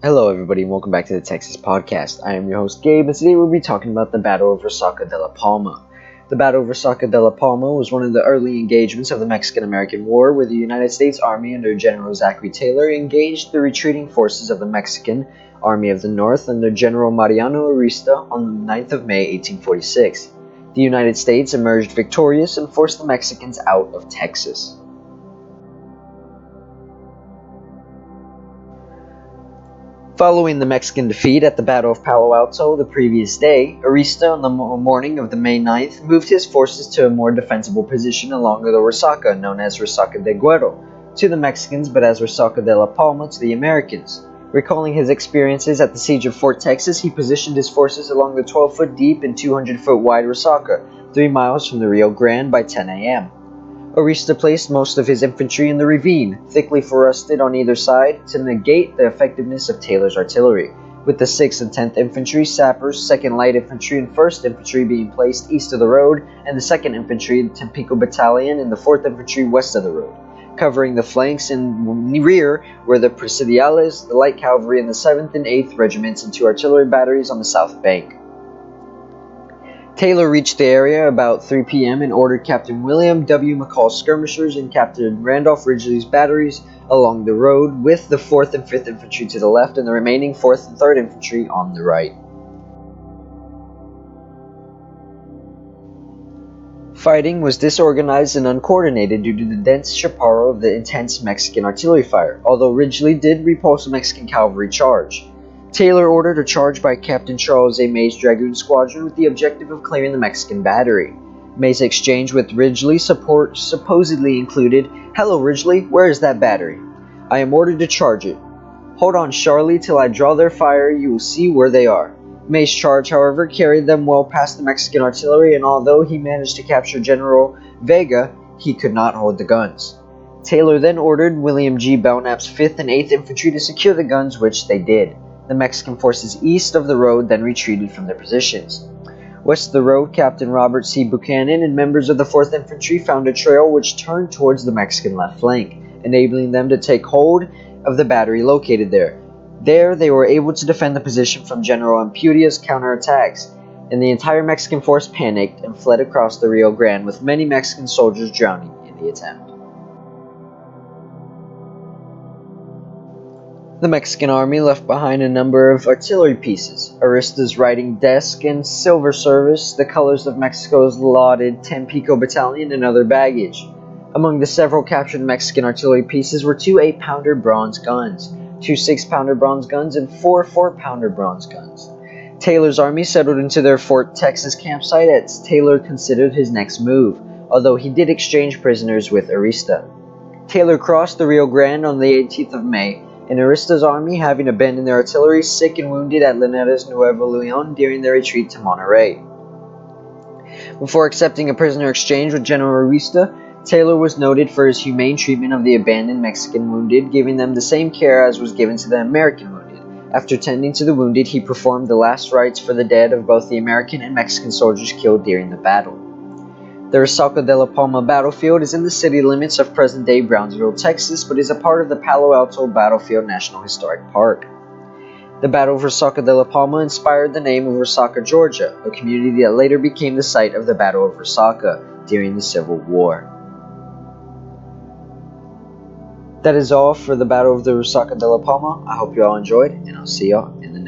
Hello, everybody, and welcome back to the Texas Podcast. I am your host, Gabe, and today we'll be talking about the Battle of Resaca de la Palma. The Battle of Resaca de la Palma was one of the early engagements of the Mexican-American War, where the United States Army under General Zachary Taylor engaged the retreating forces of the Mexican Army of the North under General Mariano Arista on the 9th of May, 1846. The United States emerged victorious and forced the Mexicans out of Texas. Following the Mexican defeat at the Battle of Palo Alto the previous day, Arista, on the morning of the May 9th, moved his forces to a more defensible position along the Resaca, known as Resaca de Guero, to the Mexicans, but as Resaca de la Palma to the Americans. Recalling his experiences at the siege of Fort Texas, he positioned his forces along the 12-foot deep and 200-foot wide Resaca, 3 miles from the Rio Grande by 10 a.m. Arista placed most of his infantry in the ravine, thickly forested on either side, to negate the effectiveness of Taylor's artillery, with the 6th and 10th Infantry, Sappers, 2nd Light Infantry, and 1st Infantry being placed east of the road, and the 2nd Infantry, Tampico Battalion, and the 4th Infantry west of the road. Covering the flanks and rear were the Presidiales, the Light Cavalry, and the 7th and 8th Regiments, and 2 artillery batteries on the south bank. Taylor reached the area about 3 p.m. and ordered Captain William W. McCall's skirmishers and Captain Randolph Ridgely's batteries along the road, with the 4th and 5th Infantry to the left and the remaining 4th and 3rd Infantry on the right. Fighting was disorganized and uncoordinated due to the dense chaparral of the intense Mexican artillery fire, although Ridgely did repulse a Mexican cavalry charge. Taylor ordered a charge by Captain Charles A. May's Dragoon Squadron with the objective of clearing the Mexican battery. May's exchange with Ridgely supposedly included, "Hello, Ridgely, where is that battery? I am ordered to charge it. Hold on, Charlie, till I draw their fire, you will see where they are." May's charge, however, carried them well past the Mexican artillery, and although he managed to capture General Vega, he could not hold the guns. Taylor then ordered William G. Belknap's 5th and 8th Infantry to secure the guns, which they did. The Mexican forces east of the road then retreated from their positions. West of the road, Captain Robert C. Buchanan and members of the 4th Infantry found a trail which turned towards the Mexican left flank, enabling them to take hold of the battery located there. There, they were able to defend the position from General Amputia's counterattacks, and the entire Mexican force panicked and fled across the Rio Grande, with many Mexican soldiers drowning in the attempt. The Mexican army left behind a number of artillery pieces, Arista's writing desk and silver service, the colors of Mexico's lauded Tampico Battalion, and other baggage. Among the several captured Mexican artillery pieces were 2 8-pounder bronze guns, 2 6-pounder bronze guns, and 4 4-pounder bronze guns. Taylor's army settled into their Fort Texas campsite as Taylor considered his next move, although he did exchange prisoners with Arista. Taylor crossed the Rio Grande on the 18th of May, and Arista's army, having abandoned their artillery, sick and wounded at Linares Nuevo Leon during their retreat to Monterrey. Before accepting a prisoner exchange with General Arista, Taylor was noted for his humane treatment of the abandoned Mexican wounded, giving them the same care as was given to the American wounded. After tending to the wounded, he performed the last rites for the dead of both the American and Mexican soldiers killed during the battle. The Resaca de la Palma battlefield is in the city limits of present-day Brownsville, Texas, but is a part of the Palo Alto Battlefield National Historic Park. The Battle of Resaca de la Palma inspired the name of Resaca, Georgia, a community that later became the site of the Battle of Resaca during the Civil War. That is all for the Battle of the Resaca de la Palma. I hope you all enjoyed, and I'll see y'all in the